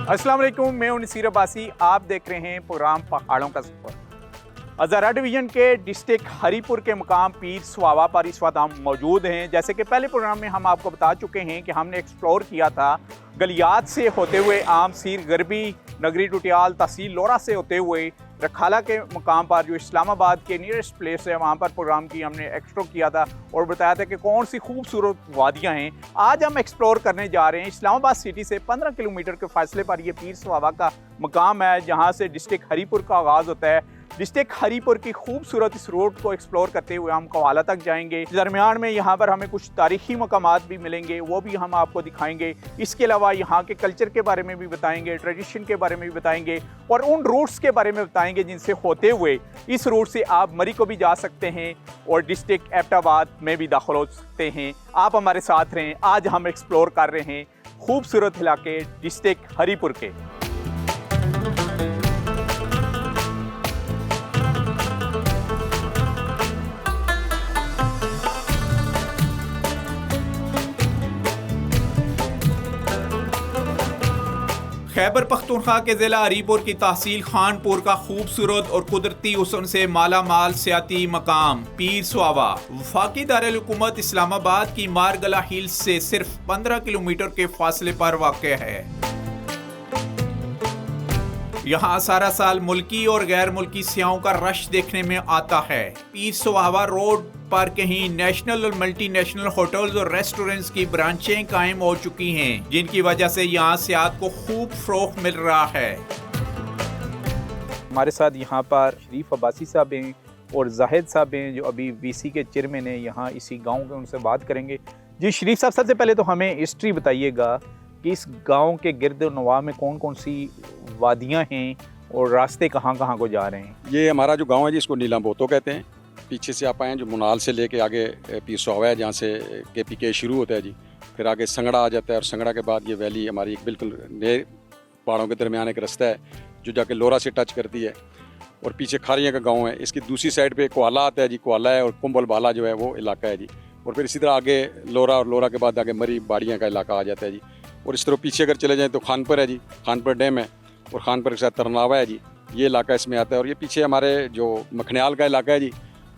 अस्सलाम वालेकुम, मैं हूं नसीर अब्बासी। आप देख रहे हैं प्रोग्राम पहाड़ों का सफ़र। हज़ारा डिवीज़न के डिस्ट्रिक्ट हरीपुर के मुकाम पीर स्वावा पर इस वक्त हम मौजूद हैं। जैसे कि पहले प्रोग्राम में हम आपको बता चुके हैं कि हमने एक्सप्लोर किया था गलियात से होते हुए आम सीर गरबी नगरी टुटियाल तहसील लोरा से होते हुए रखाला के मुकाम पर जो इस्लामाबाद के नियरेस्ट प्लेस है वहाँ पर प्रोग्राम की हमने एक्सप्लोर किया था और बताया था कि कौन सी खूबसूरत वादियाँ हैं। आज हम एक्सप्लोर करने जा रहे हैं इस्लामाबाद सिटी से 15 किलोमीटर के फासले पर ये पीर स्वावा का मुकाम है, जहाँ से डिस्ट्रिक्ट हरीपुर का आगाज़ होता है। डिस्ट्रिक्ट हरीपुर की खूबसूरत इस रोड को एक्सप्लोर करते हुए हम कवाला तक जाएंगे। दरमियान में यहाँ पर हमें कुछ तारीखी मकामात भी मिलेंगे, वो भी हम आपको दिखाएंगे। इसके अलावा यहाँ के कल्चर के बारे में भी बताएंगे, ट्रेडिशन के बारे में भी बताएंगे और उन रूट्स के बारे में बताएंगे जिनसे होते हुए इस रूट से आप मरी को भी जा सकते हैं और डिस्ट्रिक्ट एबटाबाद में भी दाखिल हो सकते हैं। आप हमारे साथ रहें। आज हम एक्सप्लोर कर रहे हैं खूबसूरत इलाके डिस्ट्रिक्ट हरीपुर के। खैबर पख्तूनख्वा के ज़िला हरीपुर की तहसील खानपुर का खूबसूरत और कुदरती हुस्न से माला माल सियाती मकाम पीर स्वावा वफाकी दारुल-हुकूमत इस्लामाबाद की मारगला हिल्स से सिर्फ 15 किलोमीटर के फासले पर वाक़ है। यहाँ सारा साल मुल्की और गैर मुल्की सियाहों का रश देखने में आता है। पीर स्वावा रोड पर कहीं नेशनल और मल्टीनेशनल होटल्स और रेस्टोरेंट्स की ब्रांचें कायम हो चुकी हैं, जिनकी वजह से यहाँ सियाहत को खूब फ़रोग़ मिल रहा है। हमारे साथ यहाँ पर शरीफ अब्बासी साहब हैं और जाहिद साहब हैं जो अभी वीसी के चेयरमैन हैं यहाँ इसी गांव के। उनसे बात करेंगे। जी शरीफ साहब, सबसे पहले तो हमें हिस्ट्री बताइएगा कि इस गाँव के गिरद नवाह में कौन कौन सी वादियाँ हैं और रास्ते कहाँ कहाँ को जा रहे हैं। ये हमारा जो गाँव है जी, इसको नीला बोतो कहते हैं। पीछे से आप आएँ जो मुनाल से लेके आगे पीर स्वावा है, जहाँ से KPK शुरू होता है जी, फिर आगे संगड़ा आ जाता है और संगड़ा के बाद ये वैली हमारी एक बिल्कुल नए पहाड़ों के दरमियान एक रास्ता है जो जाके लोरा से टच करती है और पीछे खारियाँ का गांव है। इसकी दूसरी साइड पे कोहाला आता है जी, कोहाला है और कुंबल बाला जो है वो इलाका है जी। और फिर इसी तरह आगे लोरा और लोरा के बाद आगे मरी बाड़ियाँ का इलाका आ जाता है जी। और इस तरह पीछे अगर चले जाएँ तो खानपुर है जी, खानपुर डैम है और खानपुर के साथ तरनावा है जी, ये इलाका इसमें आता है। और ये पीछे हमारे जो मखनियाल का इलाका है जी,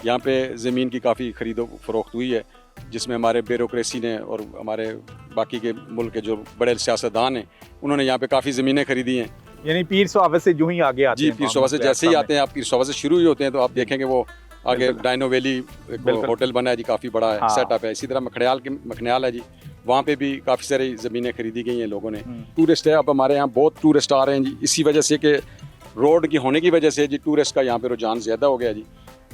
यहाँ पे ज़मीन की काफ़ी खरीदो फरोख्त हुई है, जिसमें हमारे ब्यूरोक्रेसी ने और हमारे बाकी के मुल्क के जो बड़े सियासतदान हैं उन्होंने यहाँ पे काफ़ी ज़मीनें खरीदी हैं। यानी पीर स्वावा से जो ही आगे आते जी, हैं, पीर स्वावा से जैसे ही आते हैं, आप पीर स्वावा से शुरू ही होते हैं तो आप देखेंगे वो आगे डायनो वैली होटल बना है जी, काफ़ी बड़ा है, सेटअप है। इसी तरह मखनियाल है जी, वहाँ पे भी काफ़ी सारी ज़मीनें खरीदी गई हैं लोगों ने। टूरिस्ट है, अब हमारे यहाँ बहुत टूरिस्ट आ रहे हैं जी, इसी वजह से कि रोड की होने की वजह से जी टूरिस्ट का यहाँ पे रुझान ज़्यादा हो गया जी।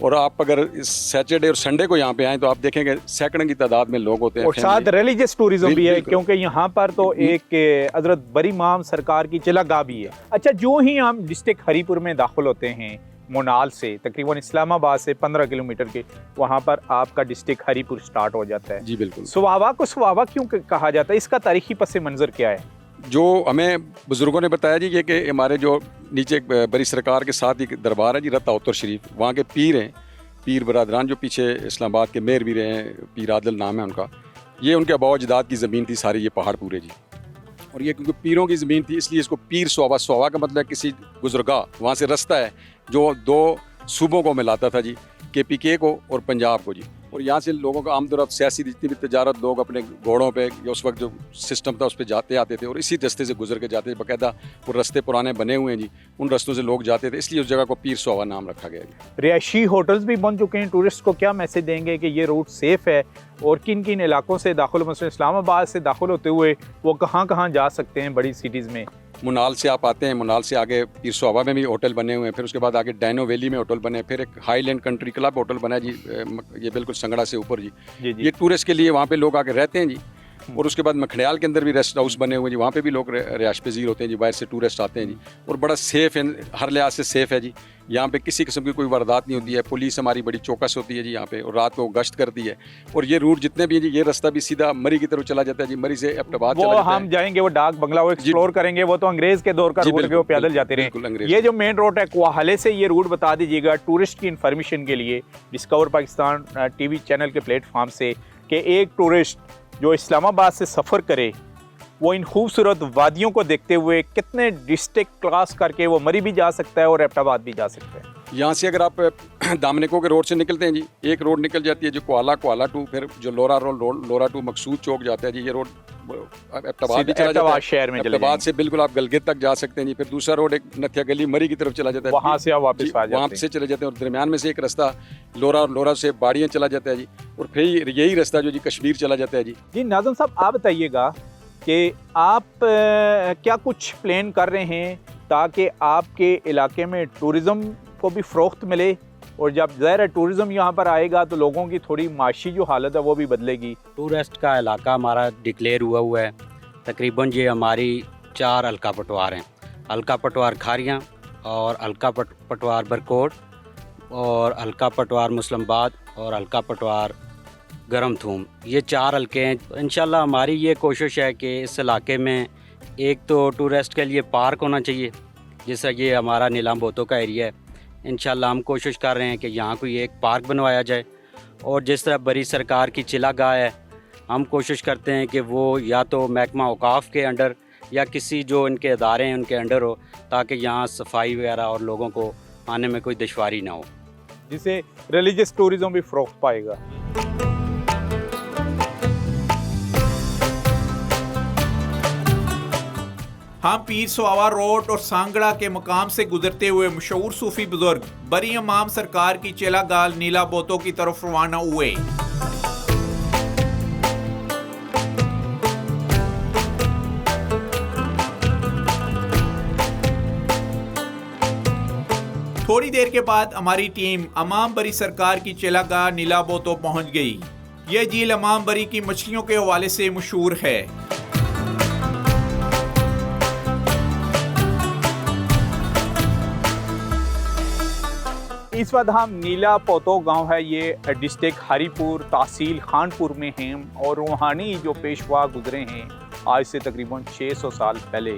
और आप अगर इस सैटरडे और संडे को यहाँ पे आएँ तो आप देखेंगे सैकड़ों की तादाद में लोग होते हैं। और साथ रिलीजियस टूरिज्म भी है, क्योंकि यहाँ पर तो एक हजरत बरी इमाम सरकार की चिलागाह भी है। अच्छा, जो ही हम डिस्ट्रिक्ट हरीपुर में दाखिल होते हैं मोनाल से तकरीबन इस्लामाबाद से 15 किलोमीटर के, वहाँ पर आपका डिस्ट्रिक्ट हरीपुर स्टार्ट हो जाता है। जी बिल्कुल। स्वावा को स्वावा क्यों कहा जाता है, इसका तारीखी पस मंज़र क्या है? जो हमें बुज़ुर्गों ने बताया जी कि हमारे जो नीचे बरी सरकार के साथ ही दरबार है जी रत्ता उत्तर शरीफ, वहाँ के पीर हैं, पीर बरादरान जो पीछे इस्लामाबाद के मेयर भी रहे हैं, पीर आदिल नाम है उनका, ये उनके आबा अजदाद की ज़मीन थी सारी, ये पहाड़ पूरे जी। और ये क्योंकि पीरों की ज़मीन थी इसलिए इसको पीर स्वावा, स्वावा का मतलब किसी गुज़रगाह, वहाँ से रास्ता है जो दो सूबों को मिलाता था जी, KPK को और पंजाब को जी। और यहाँ से लोगों का आमतौर सियासी जितनी भी तजारत, लोग अपने घोड़ों पे या उस वक्त जो सिस्टम था उस पर जाते आते थे और इसी रास्ते से गुजर के जाते थे। बाकायदा वो रास्ते पुराने बने हुए हैं जी, उन रास्तों से लोग जाते थे, इसलिए उस जगह को पीर स्वावा नाम रखा गया जी। रिहायशी होटल्स भी बन चुके हैं। टूरिस्ट को क्या मैसेज देंगे कि ये रूट सेफ़ है और किन किन इलाकों से दाखिल, मसलन इस्लामाबाद से दाखिल होते हुए वो कहाँ कहाँ जा सकते हैं बड़ी सिटीज़ में? मुनाल से आप आते हैं, मुनाल से आगे पीर स्वावा में भी होटल बने हुए हैं, फिर उसके बाद आगे डायनो वैली में होटल बने, फिर एक हाईलैंड कंट्री क्लब होटल बना है जी, ये बिल्कुल संगड़ा से ऊपर जी। ये टूरिस्ट के लिए वहाँ पे लोग आके रहते हैं जी। और उसके बाद मखनियाल के अंदर भी रेस्ट हाउस बने हुए हैं जी, वहाँ पे भी लोग रिहाइश पजीर होते हैं जी, बाहर से टूरिस्ट आते हैं जी। और बड़ा सेफ़ है, हर लिहाज से सेफ़ है जी। यहाँ पे किसी किस्म की कोई वारदात नहीं होती है, पुलिस हमारी बड़ी चौकस होती है जी यहाँ पे, और रात को गश्त करती है। और ये रूट जितने भी हैं जी, ये रास्ता भी सीधा मरी की तरफ चला जाता है जी, मरी से एबटाबाद चला जाता है। हम जाएंगे वो डाक बंगला वो एक्सप्लोर करेंगे, वो तो अंग्रेज़ के दौर का रूट है, वो पैदल जाते रहे। ये जो मेन रोड है कोहाले से, ये रूट बता दीजिएगा टूरिस्ट की इन्फॉर्मेशन के लिए डिस्कवर पाकिस्तान TV चैनल के प्लेटफॉर्म से, कि एक टूरिस्ट जो इस्लामाबाद से सफ़र करे वो इन खूबसूरत वादियों को देखते हुए कितने डिस्ट्रिक्ट क्रॉस करके वो मरी भी जा सकता है और एबटाबाद भी जा सकता है। यहाँ से अगर आप दामनिको के रोड से निकलते हैं जी, एक रोड निकल जाती है जो कोआला टू, फिर जो लोरा टू मकसूद चौक जाता है जी, ये रोड एबटाबाद भी चला जाता है। शहर में एबटाबाद से बिल्कुल आप गलगित तक जा सकते हैं जी। फिर दूसरा रोड एक नथिया गली मरी की तरफ चला जाता है, वहाँ से आप वापस आ जाते हैं। वहाँ से चले जाते हैं। और दरमियान में से एक रास्ता लोरा से बाड़ियाँ चला जाता है जी, और फिर यही रास्ता जो जी कश्मीर चला जाता है जी। जी नाज़िम साहब, आप बताइएगा कि आप क्या कुछ प्लान कर रहे हैं ताकि आपके इलाके में टूरिज़्म को भी फ़रोख्त मिले, और जब ज़ाहिर टूरिज़्म यहाँ पर आएगा तो लोगों की थोड़ी माशी जो हालत है वो भी बदलेगी। टूरिस्ट का इलाका हमारा डिक्लेयर हुआ है। तकरीबन ये हमारी 4 हल्का पटवार हैं, हल्का पटवार खारियाँ और हल्का पटवार बरकोट और हल्का पटवार मुस्लिमाबाद और हल्का पटवार गरम थूम, ये 4 हल्के हैं। इंशाल्लाह हमारी ये कोशिश है कि इस इलाके में एक तो टूरिस्ट के लिए पार्क होना चाहिए, जैसा ये हमारा नीलाम बोतो का एरिया है। इंशाल्लाह हम कोशिश कर रहे हैं कि यहाँ कोई एक पार्क बनवाया जाए, और जिस तरह बड़ी सरकार की चिला गाह है, हम कोशिश करते हैं कि वो या तो महकमा औकाफ के अंडर या किसी जो इनके अदारे हैं उनके अंडर हो, ताकि यहाँ सफाई वगैरह और लोगों को आने में कोई दुश्वारी ना हो, जिससे रिलीजियस टूरिज़्म भी फ़रोख्त पाएगा। हम पीर सुआवा रोड और सांगड़ा के मकाम से गुजरते हुए मशहूर सूफी बुजुर्ग बरी इमाम सरकार की चेला गाल नीला बोतो की तरफ रवाना हुए। थोड़ी देर के बाद हमारी टीम अमाम बरी सरकार की चेला गाह नीला बोतो पहुंच गई। यह झील अमाम बरी की मछलियों के हवाले से मशहूर है। इस वक्त हम नीला पोतो गांव है, ये डिस्ट्रिक्ट हरीपुर तहसील खानपुर में हैं, और रूहानी जो पेशवा गुजरे हैं आज से तकरीबन 600 साल पहले,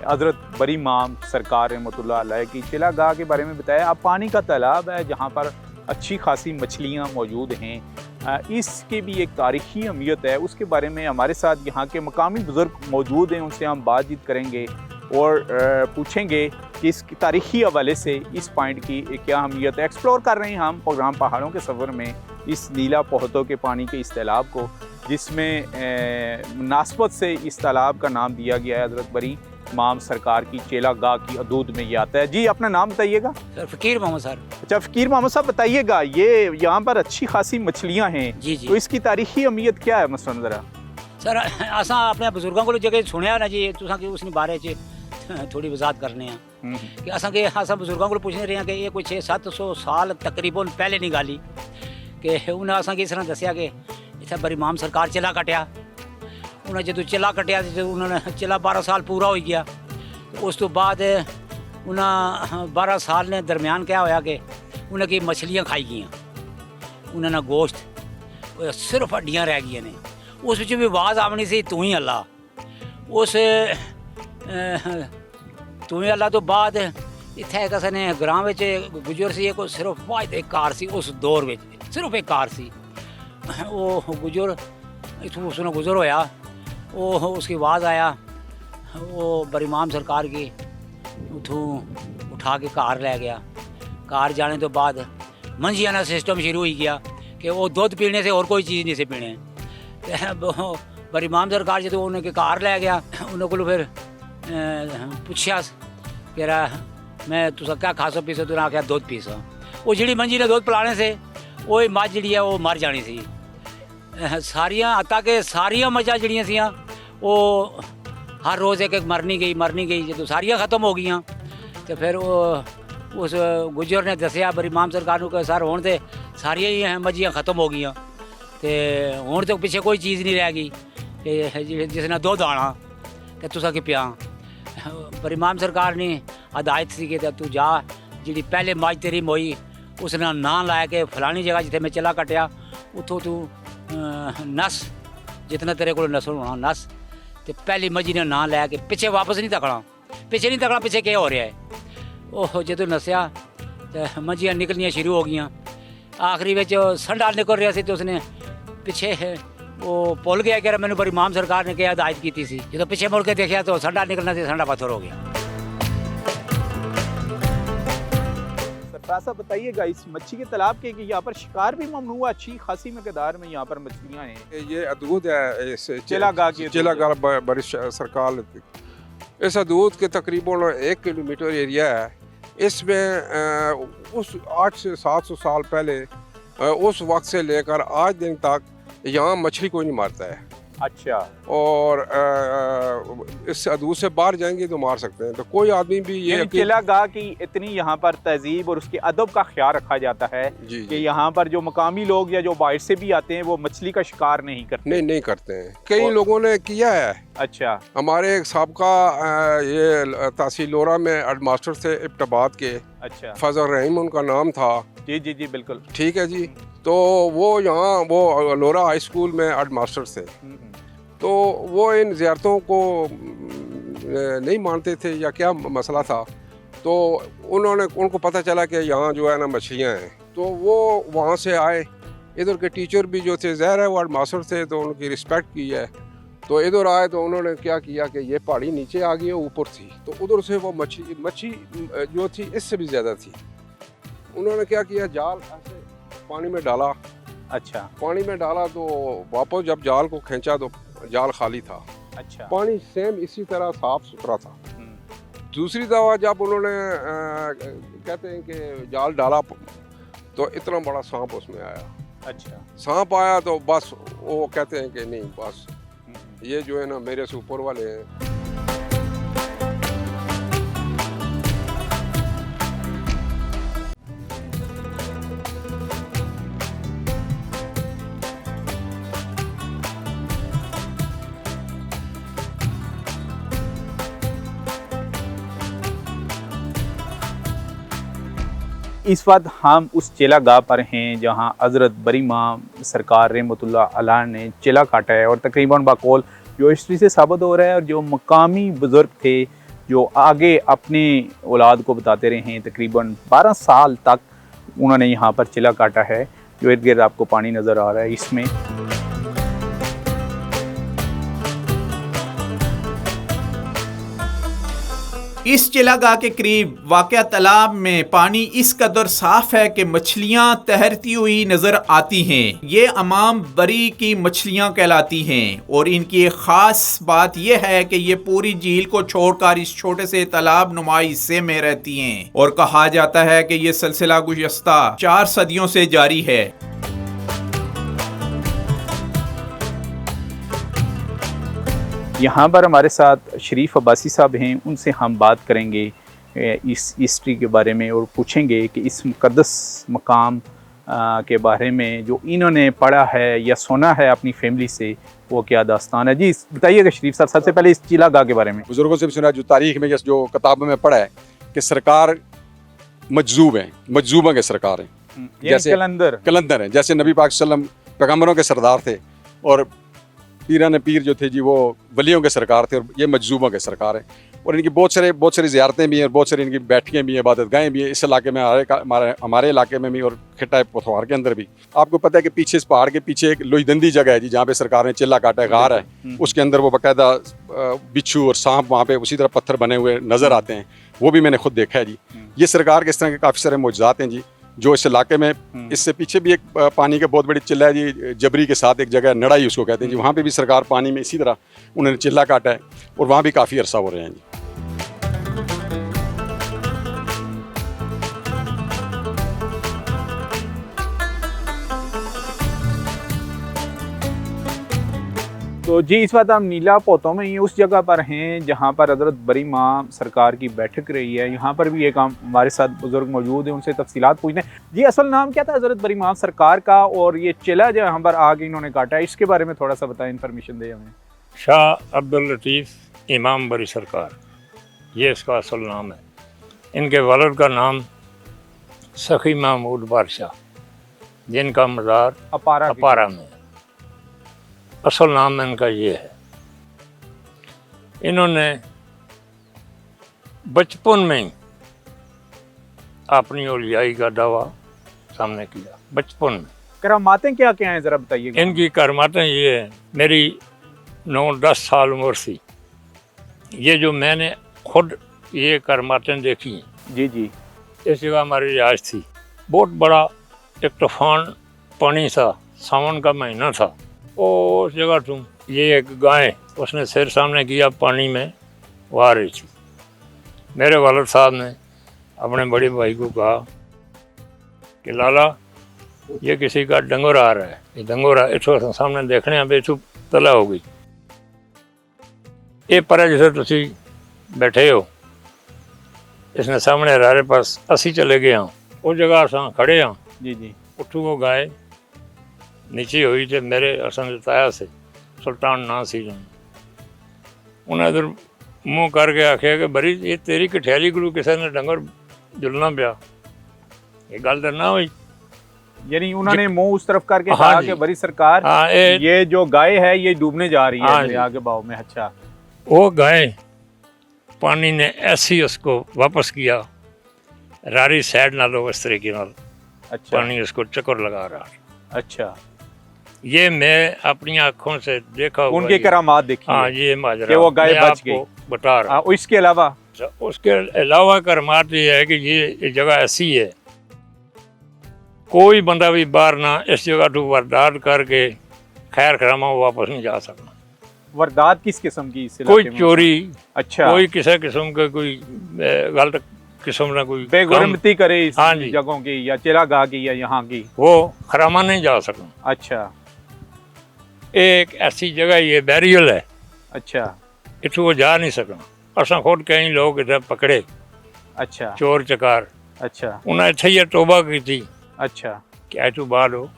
हज़रत बरी इमाम सरकार रहमतुल्लाह अलैह की चिला गाह के बारे में बताया। अब पानी का तालाब है जहाँ पर अच्छी खासी मछलियाँ मौजूद हैं। इसकी भी एक तारीख़ी अहमियत है, उसके बारे में हमारे साथ यहाँ के मकामी बुज़ुर्ग मौजूद हैं, उनसे हम बातचीत करेंगे और पूछेंगे कि इस तारीख़ी हवाले से इस पॉइंट की क्या अहमियत है। एक्सप्लोर कर रहे हैं हम प्रोग्राम पहाड़ों के सफ़र में इस नीला पोतो के पानी के इस तालाब को, जिसमें मुनासबत से इस तालाब का नाम दिया गया है हज़रत बरी इमाम सरकार की चेला गाह की हदूद में ये आता है। जी अपना नाम बताइएगा। सर फ़कीर मोहम्मद सर। अच्छा फ़कीर मोहम्मद साहब, बताइएगा ये यहाँ पर अच्छी खासी मछलियाँ हैं जी जी, तो इसकी तारीख़ी अहमियत क्या है मसलन ज़रा? सर असा अपने बुजुर्गों को जगह सुनिया ना जी, तुसा कि उसने बारे च थोड़ी वजाहत करने हैं कि असा बुजुर्गों को पूछने रहे हैं कि ये कोई 600-700 साल तकरीबन पहले नहीं गाली कि उन्हें असा इस तरह दसिया कि इतना बरी इमाम सरकार चिला कटिया। उन्हें जो चिला कटिया तो उन्होंने चिला 12 साल पूरा हो गया। उस तो बाद उन्हें 12 साल ने दरम्यान क्या होया कि उन्हें की मछलियाँ खाई गई, उन्होंने गोश्त सिर्फ हड्डियाँ रह गई ने। उस भी आवाज़ आनी सी तू ही अल्लाह, उस तू ही अल्लाह तो बाद इत्थे किसी ने ग्राम गुजर सी कोई सिर्फ वाहिद एक कार सी, उस दौर में सिर्फ एक कार सी। वो गुजर इतों उसने गुजर होया, वो उसकी आवाज़ आया, वो बरी इमाम सरकार की उठूँ उठा के कार ले गया। कार जाने तो बाद मंजिया का सिस्टम शुरू हो गया कि वो दूध पीने से और कोई चीज़ नहीं से पीने। बरी इमाम सरकार जो उन्हें कार लै गया, उन्होंने फिर पूछा कह रहा मैं तुसा क्या खासो पीसो, तुने आख्या दूध पीसो। वो जी मंजी ने दूध पिलाने से वो मझ जी है वो मर जानी सी। सारिया हत्ता के सारिया मझां जड़ियाँ सियाँ वो हर रोज़ एक मरनी गई जो सारिया ख़त्म हो गई। तो फिर वो उस गुजर ने दसिया बरी इमाम सरकार को सर हुण ते सारिया ही मझियाँ ख़त्म हो गई, तो हुण तो पिछे कोई चीज़ नहीं रह गई कि जिसने दुध आना तो तुसा कि पिया। पर इमाम सरकार ने हदायत सी कि तू जा जी पहले मझ तेरी मोई उसने नां लाया कि फलानी जगह जिथे मैं चिला कटिया उतों तू नस, जितना तेरे को नसल होना नस। तो पहली मझी ने नां लाया कि पिछे वापस नहीं तकना, पिछे क्या हो रहा है। ओह जो नसया तो मझियाँ निकलनियाँ शुरू हो गई। आखिरी में संडा निकल रहा सी तो उसने पिछे ਉਹ ਭੁੱਲ ਗਿਆ ਕਿ ਮੈਨੂੰ ਬੜੀ ਇਮਾਮ ਸਰਕਾਰ ਨੇ ਕਿਹਾ ਹਦਾਇਤ ਕੀਤੀ ਸੀ ਜਦੋਂ ਪਿੱਛੇ ਮੁੜ ਕੇ ਦੇਖਿਆ ਤਾਂ ਸੰਡਾ ਨਿਕਲਣਾ ਸੀ ਸੰਡਾ पत्थर हो गया। सरफराज साहब बताइएगा इस मच्छी के तालाब के कि यहाँ पर शिकार भी ममनू है, अच्छी खासी मकदार में यहाँ पर मछलियाँ हैं। ये अदूद है इस चिलागाह की चिलागाह बड़ी सरकार। इस अदूद के तकरीबन 1 किलोमीटर एरिया है। इसमें उस 8 से 700 साल पहले उस वक्त से लेकर आज दिन तक यहाँ मछली कोई नहीं मारता है। अच्छा। और इस अदूद से बाहर जाएंगे तो मार सकते हैं। तो कोई आदमी भी ये चिलागाह की इतनी यहाँ पर तहजीब और उसके अदब का ख्याल रखा जाता है जी कि यहाँ पर जो मकामी लोग या जो बाहर से भी आते हैं वो मछली का शिकार नहीं करते। नहीं करते हैं। कई लोगों ने किया है। अच्छा। हमारे एक साबका ये तहसील लोरा में हेड मास्टर थे इब्टाबाद के। अच्छा। फजल रहीम उनका नाम था। जी जी जी बिल्कुल ठीक है जी। तो वो यहाँ वो लोरा हाई स्कूल में हेड मास्टर थे। तो वो इन ज़ियारतों को नहीं मानते थे या क्या मसला था। तो उनको पता चला कि यहाँ जो है ना मछलियाँ हैं। तो वो वहाँ से आए। इधर के टीचर भी जो थे ज़ाहिर है वो हेड मास्टर थे तो उनकी रिस्पेक्ट की है। तो इधर आए तो उन्होंने क्या किया कि ये पहाड़ी नीचे आ गई है ऊपर थी। तो उधर से वो मच्छी जो थी इससे भी ज़्यादा थी। उन्होंने क्या किया जाल ऐसे पानी में डाला। अच्छा। पानी में डाला तो वापस जब जाल को खींचा तो जाल खाली था। अच्छा। पानी सेम इसी तरह साफ सुथरा था। दूसरी दफा जब उन्होंने कहते हैं कि जाल डाला तो इतना बड़ा सांप उसमें आया। अच्छा। सांप आया तो बस वो कहते हैं कि नहीं बस ये जो है ना मेरे से ऊपर वाले हैं। इस वक्त हम उस चिलागाह पर हैं जहां हज़रत बरी इमाम सरकार रहमतुल्लाह अलैह ने चिला काटा है और तकरीबन बाकौल जो हिस्ट्री से साबित हो रहा है और जो मकामी बुज़ुर्ग थे जो आगे अपने औलाद को बताते रहे हैं तकरीबन 12 साल तक उन्होंने यहाँ पर चिला काटा है। जो इर्द गिर्द आपको पानी नज़र आ रहा है इसमें इस चिलागाह के करीब वाक़या तालाब में पानी इस कदर साफ है कि मछलियां तैरती हुई नजर आती हैं। ये इमाम बरी की मछलियां कहलाती हैं और इनकी एक ख़ास बात यह है कि ये पूरी झील को छोड़कर इस छोटे से तालाब नुमा हिस्से में रहती हैं और कहा जाता है कि ये सिलसिला गुज़श्ता 4 सदियों से जारी है। यहाँ पर हमारे साथ शरीफ अब्बासी साहब हैं, उनसे हम बात करेंगे इस हिस्ट्री के बारे में और पूछेंगे कि इस मुक़द्दस मकाम के बारे में जो इन्होंने पढ़ा है या सुना है अपनी फैमिली से वो क्या दास्तान है। जी बताइएगा शरीफ साहब, सबसे पहले इस चिलागाह के बारे में। बुज़ुर्गों से भी सुना, जो तारीख में जो किताबों में पढ़ा है कि सरकार मजजूब हैं, मजजूबा के सरकार हैं, जैसे कलंदर हैं, जैसे नबी पाक सल्लम पैगम्बरों के सरदार थे और पीरान पीर जो थे जी वो वलियों के सरकार थे और ये मजजूबों के सरकार हैं। और इनकी बहुत सारी ज़ियारतें भी हैं और बहुत सारी इनकी बैठकें भी हैं, इबादतगाहें भी हैं इस इलाके में, हमारे इलाके में भी और खिट्टा पथवार के अंदर भी। आपको पता है कि पीछे इस पहाड़ के पीछे एक लोईदंदी जगह है जी जहाँ पे सरकार ने चिल्ला काटा है, गार है, उसके अंदर वो बाकायदा बिच्छू और सांप वहाँ पे उसी तरह पत्थर बने हुए नज़र आते हैं। वो भी मैंने खुद देखा है जी। ये सरकार के इस तरह के काफ़ी सारे मौजूदात हैं जी जो इस इलाके में। इससे पीछे भी एक पानी का बहुत बड़ी चिल्ला है जी, जबरी के साथ एक जगह नड़ाई उसको कहते हैं जी, वहाँ पे भी सरकार पानी में इसी तरह उन्होंने चिल्ला काटा है और वहाँ भी काफ़ी अरसा हो रहे हैं जी। तो जी इस वक्त हम नीला पोतों में ही उस जगह पर हैं जहाँ पर हज़रत बरी इमाम सरकार की बैठक रही है। यहाँ पर भी एक हमारे साथ बुज़ुर्ग मौजूद हैं, उनसे तफसीलात पूछते हैं। जी असल नाम क्या था हज़रत बरी इमाम सरकार का और ये चिला जो यहाँ पर आगे इन्होंने काटा है इसके बारे में थोड़ा सा बताएं, इन्फॉर्मेशन दें हमें। शाह अब्दुल लतीफ़ इमाम बरी सरकार, ये इसका असल नाम है। इनके वालिद का नाम सखी महमूद बादशाह, जिनका मज़ार अपारा में। असल नाम इनका ये है। इन्होंने बचपन में ही अपनी औलियाई का दावा सामने किया, बचपन में। करामातें क्या क्या हैं ज़रा बताइएगा। इनकी करमातें ये है, मेरी 9-10 साल उम्र थी, ये जो मैंने खुद ये करमातें देखी हैं। जी जी। इस जगह हमारी रिहाइश थी। बहुत बड़ा एक तूफान पानी था, सावन का महीना था। वो उस जगह तुम ये एक गाय उसने सिर सामने किया, पानी में वहा रही थी। मेरे वालिद साहब ने अपने बड़े भाई को कहा कि लाला ये किसी का डंगोर आ रहा है, ये डंगोर इतो सामने देखने अब इतू तला हो गई। ये पर जिसे तुसी बैठे हो, इसने सामने हमारे पास असी चले गए हाँ, उस जगह असा खड़े हाँ। जी जी। उठू वो गाय नीचे हुई थे, मेरे असन जताया से सुल्तान ना सी जन उन्हें इधर मुँह करके आखिया कि बरी ये तेरी कठियाली गुरु किसी ने डंगर जुलना पिया, ये गल तो ना हुई। यानी उन्होंने मुंह उस तरफ करके हाँ कहा जी। कि बड़ी सरकार हाँ, ये जो गाय है ये डूबने जा रही हाँ है जी। आगे बहाव में। अच्छा। वो गाय पानी ने ऐसे ही उसको वापस किया, रारी साइड ना लो इस तरीके नाल अच्छा। पानी उसको चक्कर लगा रहा। अच्छा। ये मैं अपनी आंखों से देखा हुआ उनकी ये- करामात देखी हाँ है। ये माजरा कि वो गाय मैं बच आपको गई। बता रहा हूँ। इसके अलावा उसके अलावा करमात ये है कि ये जगह ऐसी है, कोई बंदा भी बाहर ना इस जगह तो वारदात करके खैर खरामा वापस नहीं जा सकता। वारदात किस किस्म की इस कोई इलाके में? चोरी, अच्छा। कोई किसी किस्म का कोई गलत किस्म का कोई काम, बेगुरमती करे इस हाँ जी। जगहों की या चिरागाह की या यहाँ की। वो खरामा नहीं जा सकता। अच्छा। एक ऐसी जगह ये बैरियल है, अच्छा। इतों वो जा नहीं सकता। असा खुद कई लोग इधर पकड़े अच्छा। चोर चकार, अच्छा। उन्हें इतने ही तोबा की थी अच्छा। कि ऐ तू बाद हो,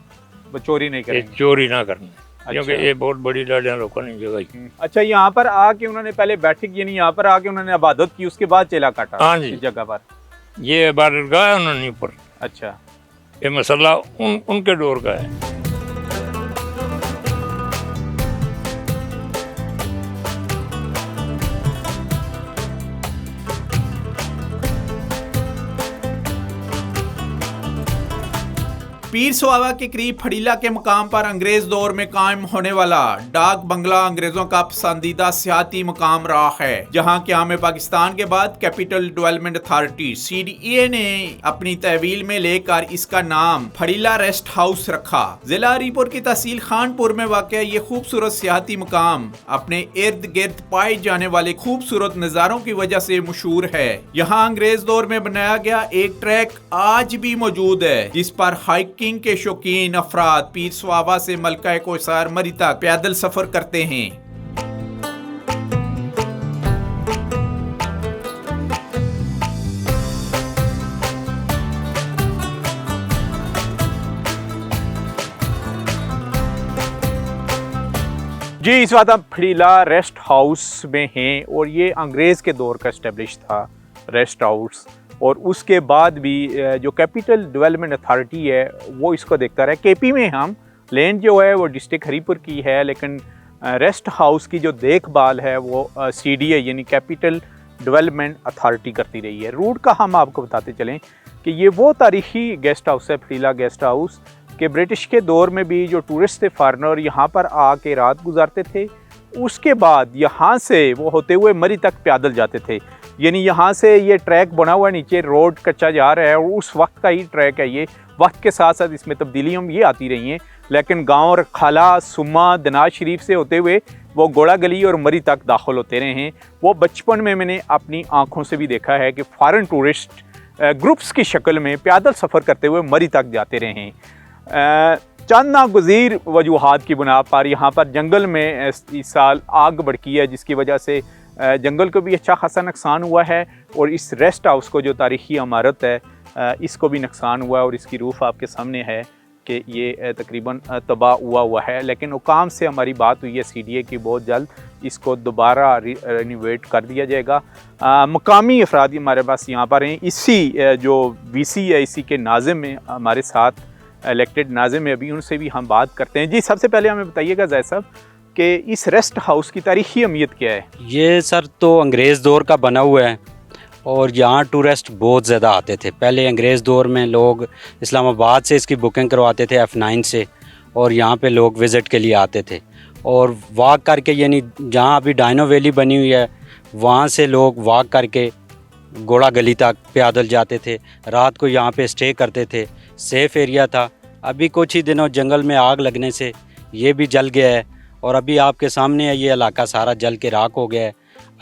वो चोरी नहीं ये करेंगे। चोरी ना करनी, क्योंकि अच्छा। ये बहुत बड़ी लाड़ियाँ लोगों ने जगह ही। अच्छा, यहाँ पर आके उन्होंने पहले बैठक यानी यहाँ पर आके उन्होंने इबादत की, उसके बाद चेला काटा हाँ जी। इस जगह पर। ये इबादतगाह है उन्होंने ऊपर, अच्छा। ये मसला उनके दौर का है। पीर सुहावा के करीब फड़ीला के मकाम पर अंग्रेज दौर में कायम होने वाला डाक बंगला अंग्रेजों का पसंदीदा सियाती मकाम रहा है, जहां क़याम पाकिस्तान के बाद कैपिटल डेवलपमेंट अथॉरिटी CDA ने अपनी तहवील में लेकर इसका नाम फड़ीला रेस्ट हाउस रखा। जिला हरीपुर की तहसील खानपुर में वाक़ ये खूबसूरत सियाती मकाम अपने इर्द गिर्द पाए जाने वाले खूबसूरत नज़ारों की वजह से मशहूर है। यहाँ अंग्रेज दौर में बनाया गया एक ट्रैक आज भी मौजूद है, जिस पर हाइकिंग के शौकीन अफराद पीर सुहावा से मलका कोसार मरी तक पैदल सफर करते हैं। जी, इस वक्त हम फड़ीला रेस्ट हाउस में हैं और ये अंग्रेज़ के दौर का इस्टेब्लिश था रेस्ट हाउस, और उसके बाद भी जो कैपिटल डेवलपमेंट अथॉरिटी है वो इसको देखता रहा। KP में हम लैंड जो है वो डिस्ट्रिक्ट हरीपुर की है, लेकिन रेस्ट हाउस की जो देखभाल है वो CDA यानी कैपिटल डेवलपमेंट अथॉरिटी करती रही है। रूट का हम आपको बताते चलें कि ये वो तारीख़ी गेस्ट हाउस है फड़ीला गेस्ट हाउस कि ब्रिटिश के दौर में भी जो टूरिस्ट थे फॉरेनर यहाँ पर आके रात गुजारते थे, उसके बाद यहाँ से वो होते हुए मरी तक पैदल जाते थे। यानी यहाँ से ये ट्रैक बना हुआ है, नीचे रोड कच्चा जा रहा है और उस वक्त का ही ट्रैक है ये। वक्त के साथ साथ इसमें तब्दीलियाँ ये आती रही हैं, लेकिन गांव रखाला, सुम्मा, दनाज शरीफ से होते हुए वो गोड़ा गली और मरी तक दाखिल होते रहे हैं। वो बचपन में मैंने अपनी आँखों से भी देखा है कि फ़ॉरेन टूरिस्ट ग्रुप्स की शक्ल में पैदल सफ़र करते हुए मरी तक जाते रहे हैं। चंद नागुज़ीर वजूहात की बुना पर यहाँ पर जंगल में इस साल आग भड़की है, जिसकी वजह से जंगल को भी अच्छा खासा नुकसान हुआ है और इस रेस्ट हाउस को जो तारीख़ी इमारत है इसको भी नुकसान हुआ है और इसकी रूफ आपके सामने है कि ये तकरीबन तबाह हुआ है। लेकिन हुकाम से हमारी बात हुई है CDA की, बहुत जल्द इसको दोबारा रिनोवेट कर दिया जाएगा। मकामी अफराद हमारे पास यहाँ पर हैं। इसी जो VC है इसी के नाज़िम में हमारे साथ इलेक्टेड नाज़िम है, अभी उनसे भी हम बात करते हैं। जी, सबसे पहले हमें बताइएगा ज़ैद साहब कि इस रेस्ट हाउस की तारीख़ी अहमियत क्या है? ये सर तो अंग्रेज़ दौर का बना हुआ है और यहाँ टूरिस्ट बहुत ज़्यादा आते थे। पहले अंग्रेज़ दौर में लोग इस्लामाबाद से इसकी बुकिंग करवाते थे F9 से, और यहाँ पे लोग विज़िट के लिए आते थे और वॉक करके, यानी जहाँ अभी डायनो वैली बनी हुई है वहाँ से लोग वॉक करके घोड़ा गली तक पैदल जाते थे। रात को यहाँ पे स्टे करते थे, सेफ़ एरिया था। अभी कुछ ही दिनों जंगल में आग लगने से ये भी जल गया है और अभी आपके सामने है, ये इलाका सारा जल के राख हो गया है।